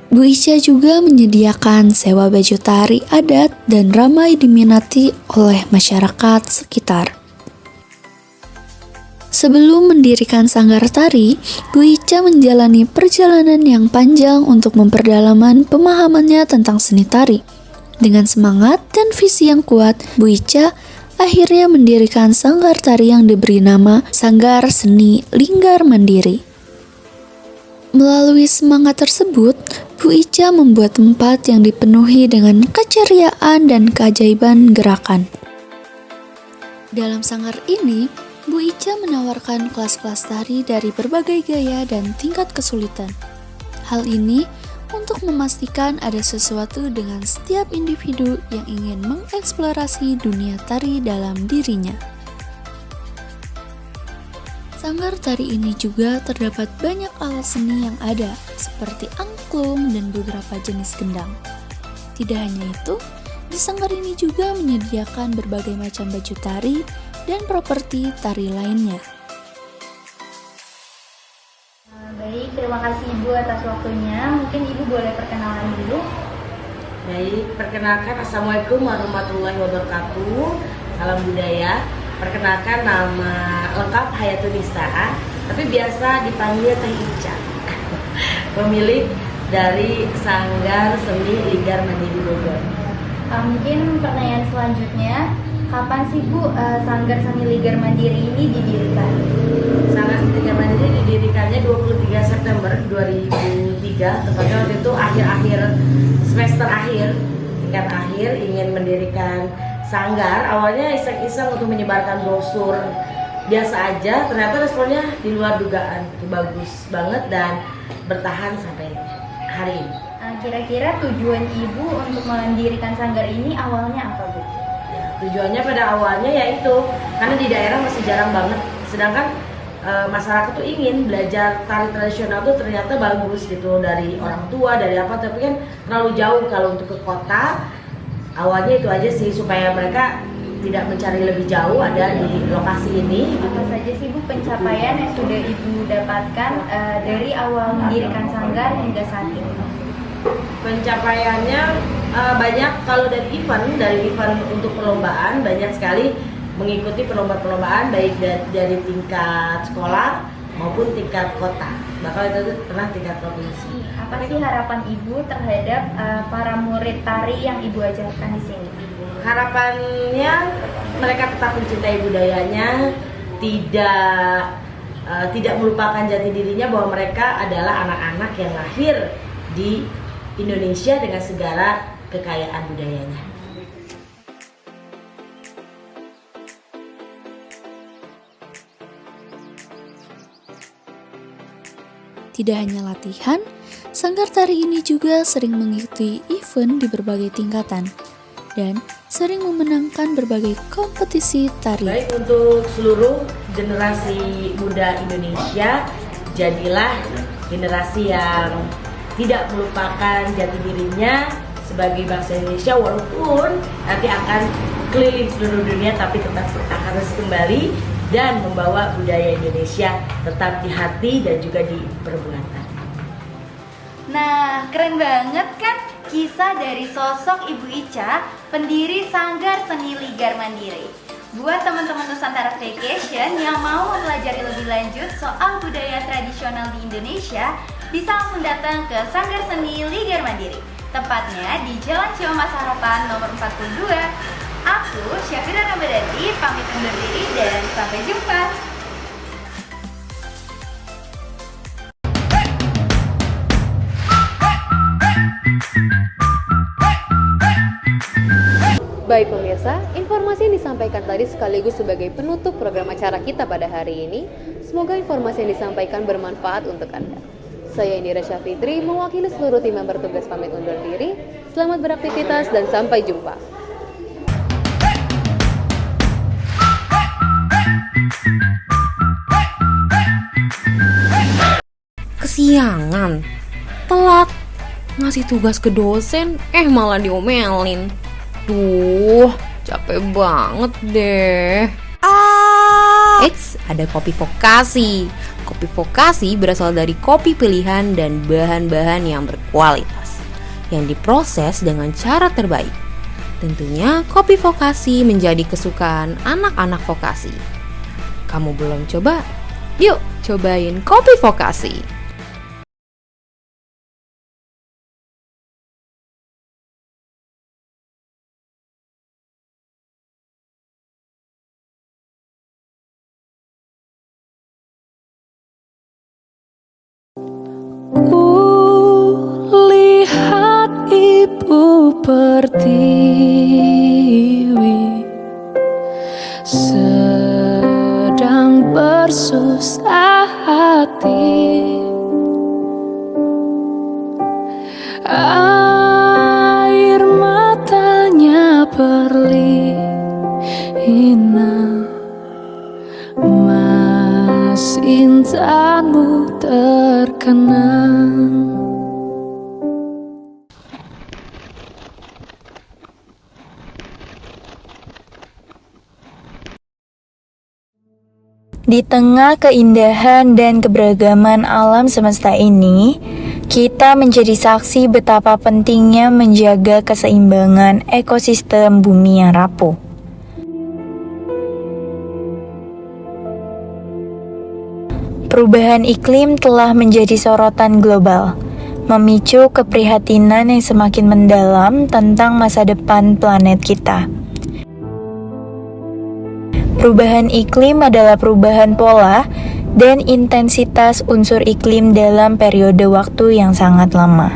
Bu Ica juga menyediakan sewa baju tari adat dan ramai diminati oleh masyarakat sekitar. Sebelum mendirikan sanggar tari, Bu Ica menjalani perjalanan yang panjang untuk memperdalaman pemahamannya tentang seni tari. Dengan semangat dan visi yang kuat, Bu Ica akhirnya mendirikan sanggar tari yang diberi nama Sanggar Seni Linggar Mandiri. Melalui semangat tersebut, Bu Ica membuat tempat yang dipenuhi dengan keceriaan dan keajaiban gerakan. Dalam sanggar ini, Bu Ica menawarkan kelas-kelas tari dari berbagai gaya dan tingkat kesulitan. Hal ini untuk memastikan ada sesuatu dengan setiap individu yang ingin mengeksplorasi dunia tari dalam dirinya. Sanggar tari ini juga terdapat banyak alat seni yang ada, seperti angklung dan beberapa jenis gendang. Tidak hanya itu, di sanggar ini juga menyediakan berbagai macam baju tari dan properti tari lainnya. Baik, terima kasih Ibu atas waktunya. Mungkin Ibu boleh perkenalan dulu. Baik, perkenalkan Assalamualaikum warahmatullahi wabarakatuh. Salam budaya. Perkenalkan nama lengkap Hayatunisa, tapi biasa dipanggil Teh Ica. Pemilik dari Sanggar Seni Linggar Mandiri Bogor. Mungkin pertanyaan selanjutnya, kapan sih Bu Sanggar Seni Linggar Mandiri ini didirikan? Sanggar Seni Linggar Mandiri didirikannya 23 September 2003, tepatnya waktu itu akhir-akhir semester akhir, tingkat akhir ingin mendirikan sanggar. Awalnya iseng-iseng untuk menyebarkan brosur biasa aja, ternyata responnya di luar dugaan, bagus banget dan bertahan sampai hari ini. Kira-kira tujuan Ibu untuk mendirikan sanggar ini awalnya apa Bu? Ya, tujuannya pada awalnya yaitu karena di daerah masih jarang banget, sedangkan masyarakat tuh ingin belajar tari tradisional tuh ternyata bagus gitu dari orang tua, dari apa, tapi kan terlalu jauh kalau untuk ke kota. Awalnya itu aja sih, supaya mereka tidak mencari lebih jauh, ada di lokasi ini. Apa saja sih Bu pencapaian yang sudah Ibu dapatkan dari awal mendirikan sanggar hingga saat ini? Pencapaiannya banyak. Kalau dari event untuk perlombaan banyak sekali mengikuti perlombaan baik dari tingkat sekolah maupun tingkat kota, bahkan itu pernah tingkat provinsi. Apa sih harapan Ibu terhadap para murid tari yang Ibu ajarkan di sini? Harapannya mereka tetap mencintai budayanya, tidak melupakan jati dirinya, bahwa mereka adalah anak-anak yang lahir di Indonesia dengan segala kekayaan budayanya. Tidak hanya latihan, sanggar tari ini juga sering mengikuti event di berbagai tingkatan dan sering memenangkan berbagai kompetisi tari. Baik, untuk seluruh generasi muda Indonesia, jadilah generasi yang tidak melupakan jati dirinya sebagai bangsa Indonesia, walaupun nanti akan keliling seluruh dunia, tapi tetap harus kembali dan membawa budaya Indonesia tetap di hati dan juga di perbuatan. Nah, keren banget kan kisah dari sosok Ibu Ica, pendiri Sanggar Seni Linggar Mandiri. Buat teman-teman Nusantara Vacation yang mau mempelajari lebih lanjut soal budaya tradisional di Indonesia, bisa langsung datang ke Sanggar Seni Linggar Mandiri. Tepatnya di Jalan Ciamas Harapan nomor 42. Aku, Syafira Ramadhani, pamit undur diri dan sampai jumpa. Baik pemirsa, informasi yang disampaikan tadi sekaligus sebagai penutup program acara kita pada hari ini. Semoga informasi yang disampaikan bermanfaat untuk Anda. Saya Indira Syafitri, mewakili seluruh tim yang bertugas pamit undur diri. Selamat beraktivitas dan sampai jumpa. Kesiangan, telat, ngasih tugas ke dosen, malah diomelin. Duh, capek banget deh. Eits, ada kopi vokasi. Kopi vokasi berasal dari kopi pilihan dan bahan-bahan yang berkualitas, yang diproses dengan cara terbaik. Tentunya kopi vokasi menjadi kesukaan anak-anak vokasi. Kamu belum coba? Yuk, cobain kopi vokasi. Lihat ibu pertiwi sedang bersusah hati. Air matanya berlinang, Mas intanmu terkenang. Di tengah keindahan dan keberagaman alam semesta ini, kita menjadi saksi betapa pentingnya menjaga keseimbangan ekosistem bumi yang rapuh. Perubahan iklim telah menjadi sorotan global, memicu keprihatinan yang semakin mendalam tentang masa depan planet kita. Perubahan iklim adalah perubahan pola dan intensitas unsur iklim dalam periode waktu yang sangat lama.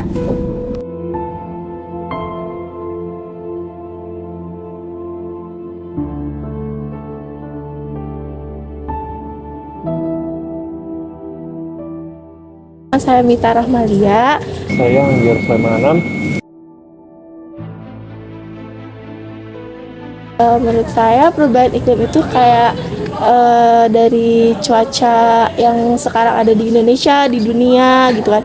Saya Mita Rahmalia. Saya Angger Sulaiman. Menurut saya perubahan iklim itu kayak dari cuaca yang sekarang ada di Indonesia, di dunia gitu kan.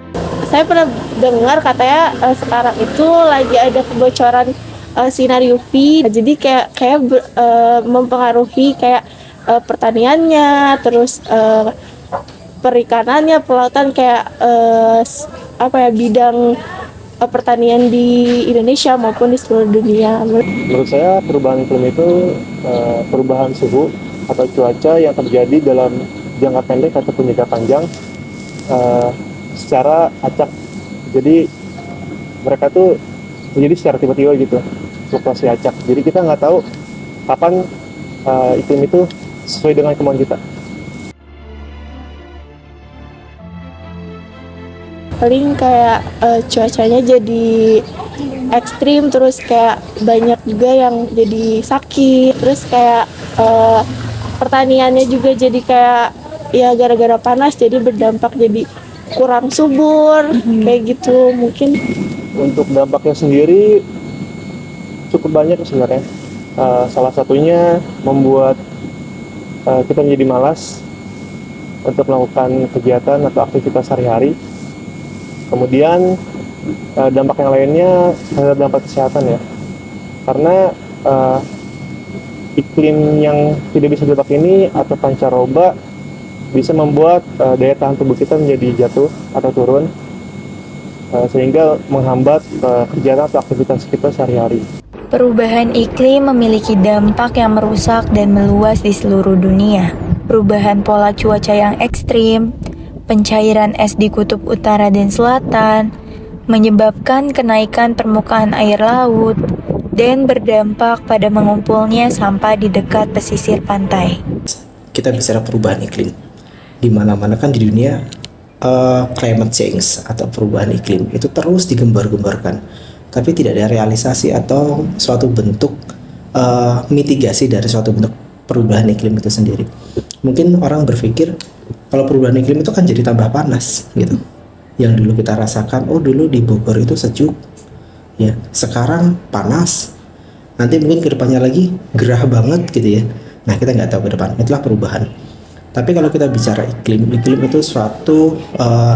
Saya pernah dengar katanya sekarang itu lagi ada kebocoran sinar UV, jadi kayak mempengaruhi kayak pertaniannya, terus perikanannya, pelautan, kayak bidang pertanian di Indonesia maupun di seluruh dunia. Menurut saya perubahan iklim itu perubahan suhu atau cuaca yang terjadi dalam jangka pendek ataupun jangka panjang secara acak. Jadi mereka tuh terjadi secara tiba-tiba gitu, fluktuasi acak. Jadi kita nggak tahu kapan iklim itu sesuai dengan kemauan kita. Paling kayak cuacanya jadi ekstrim, terus kayak banyak juga yang jadi sakit, terus kayak pertaniannya juga jadi kayak ya gara-gara panas jadi berdampak jadi kurang subur, kayak gitu mungkin. Untuk dampaknya sendiri cukup banyak sebenarnya. Salah satunya membuat kita menjadi malas untuk melakukan kegiatan atau aktivitas sehari-hari. Kemudian dampak yang lainnya adalah dampak kesehatan ya, karena iklim yang tidak bisa ditebak ini atau pancaroba bisa membuat daya tahan tubuh kita menjadi jatuh atau turun, sehingga menghambat kegiatan atau aktivitas kita sehari-hari. Perubahan iklim memiliki dampak yang merusak dan meluas di seluruh dunia. Perubahan pola cuaca yang ekstrim, pencairan es di kutub utara dan selatan, menyebabkan kenaikan permukaan air laut, dan berdampak pada mengumpulnya sampah di dekat pesisir pantai. Kita bicara perubahan iklim. Di mana-mana kan di dunia climate change atau perubahan iklim itu terus digembar-gembarkan, tapi tidak ada realisasi atau suatu bentuk mitigasi dari suatu bentuk perubahan iklim itu sendiri. Mungkin orang berpikir kalau perubahan iklim itu kan jadi tambah panas gitu. Yang dulu kita rasakan, oh dulu di Bogor itu sejuk, ya sekarang panas. Nanti mungkin kedepannya lagi gerah banget gitu ya. Nah kita nggak tahu ke depan. Itulah perubahan. Tapi kalau kita bicara iklim itu suatu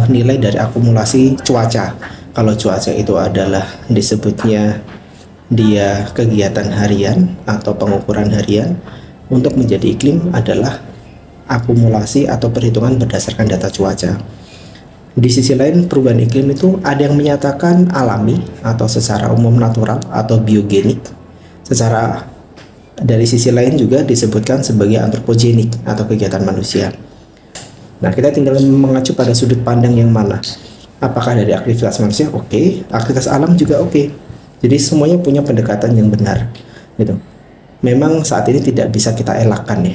nilai dari akumulasi cuaca. Kalau cuaca itu adalah disebutnya dia kegiatan harian atau pengukuran harian, untuk menjadi iklim adalah akumulasi atau perhitungan berdasarkan data cuaca. Di sisi lain, perubahan iklim itu ada yang menyatakan alami atau secara umum natural atau biogenik. Secara dari sisi lain juga disebutkan sebagai antropogenik atau kegiatan manusia. Nah, kita tinggal mengacu pada sudut pandang yang mana. Apakah dari aktivitas manusia? Oke. Aktivitas alam juga oke. Jadi semuanya punya pendekatan yang benar, gitu. Memang saat ini tidak bisa kita elakkan ya,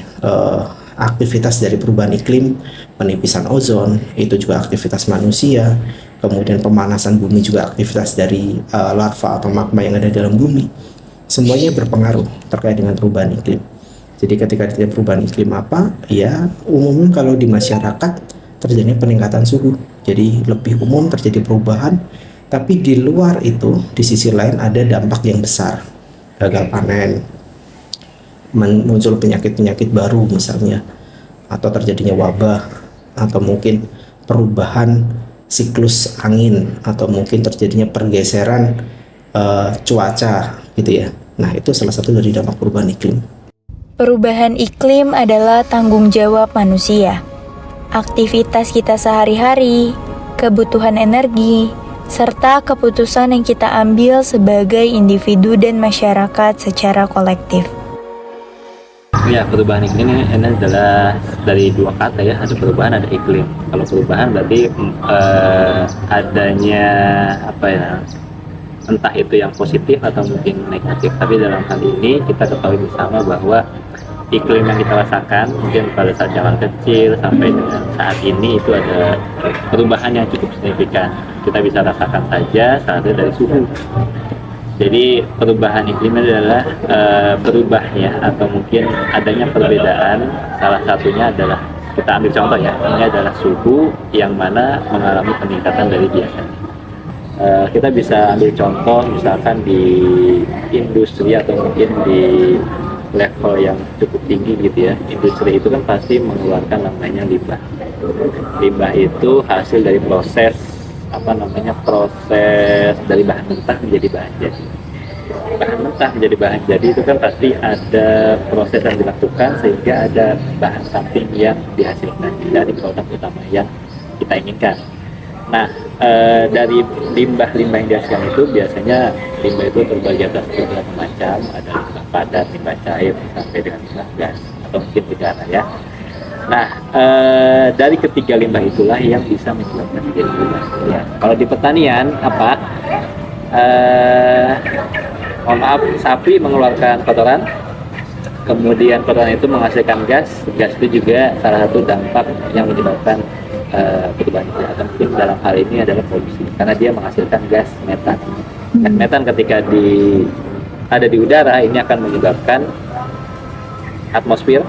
aktivitas dari perubahan iklim, penipisan ozon, itu juga aktivitas manusia, kemudian pemanasan bumi juga aktivitas dari larva atau magma yang ada dalam bumi. Semuanya berpengaruh terkait dengan perubahan iklim. Jadi ketika terjadi perubahan iklim apa, ya umumnya kalau di masyarakat terjadi peningkatan suhu. Jadi lebih umum terjadi perubahan, tapi di luar itu di sisi lain ada dampak yang besar, gagal panen, muncul penyakit-penyakit baru misalnya, atau terjadinya wabah, atau mungkin perubahan siklus angin, atau mungkin terjadinya pergeseran cuaca gitu ya. Nah, itu salah satu dari dampak perubahan iklim. Perubahan iklim adalah tanggung jawab manusia. Aktivitas kita sehari-hari, kebutuhan energi, serta keputusan yang kita ambil sebagai individu dan masyarakat secara kolektif. Ya, perubahan iklim ini adalah dari dua kata ya, ada perubahan, ada iklim. Kalau perubahan berarti adanya apa ya, entah itu yang positif atau mungkin negatif. Tapi dalam hal ini kita ketahui bersama bahwa iklim yang kita rasakan mungkin pada saat zaman kecil sampai dengan saat ini itu ada perubahan yang cukup signifikan. Kita bisa rasakan saja salah satu dari suhu. Jadi perubahan iklim adalah berubahnya atau mungkin adanya perbedaan. Salah satunya adalah, kita ambil contoh ya, ini adalah suhu yang mana mengalami peningkatan dari biasanya. Kita bisa ambil contoh misalkan di industri atau mungkin di level yang cukup tinggi gitu ya. Industri itu kan pasti mengeluarkan namanya limbah. Limbah itu hasil dari proses proses dari bahan mentah menjadi bahan jadi. Bahan mentah menjadi bahan jadi itu kan pasti ada proses yang dilakukan sehingga ada bahan samping yang dihasilkan dari produk utama yang kita inginkan. Nah, dari limbah-limbah yang dihasilkan itu biasanya limbah itu terbagi atas beberapa macam, ada limbah padat, limbah cair, sampai dengan limbah gas atau mungkin udara ya. Nah, dari ketiga limbah itulah yang bisa menyebabkan terjadi limbah. Ya, kalau di pertanian apa? Sapi mengeluarkan kotoran, kemudian kotoran itu menghasilkan gas. Gas itu juga salah satu dampak yang menyebabkan perubahan iklim, atau mungkin dalam hal ini adalah polusi, karena dia menghasilkan gas metan. Gas metan ketika ada di udara ini akan menyebabkan atmosfer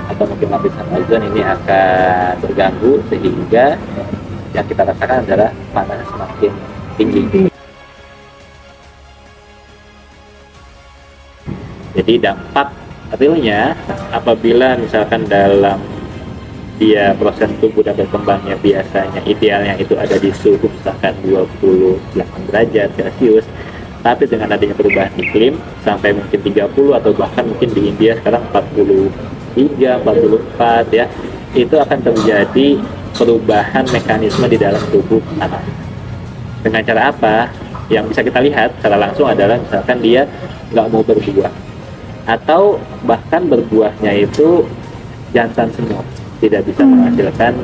atau mungkin lapisan ozon ini akan terganggu sehingga yang kita rasakan adalah panas semakin tinggi. Jadi dampak realnya apabila misalkan dalam dia proses tubuh dan berkembangnya biasanya idealnya itu ada di suhu misalkan 28 derajat Celcius, tapi dengan adanya perubahan iklim sampai mungkin 30 atau bahkan mungkin di India sekarang 43, 44 ya, itu akan terjadi perubahan mekanisme di dalam tubuh anak. Dengan cara apa? Yang bisa kita lihat secara langsung adalah misalkan dia nggak mau berbuah, atau bahkan berbuahnya itu jantan semua, tidak bisa menghasilkan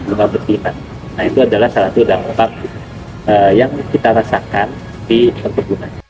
bunga betina. Nah, itu adalah salah satu dampak yang kita rasakan di perkebunan.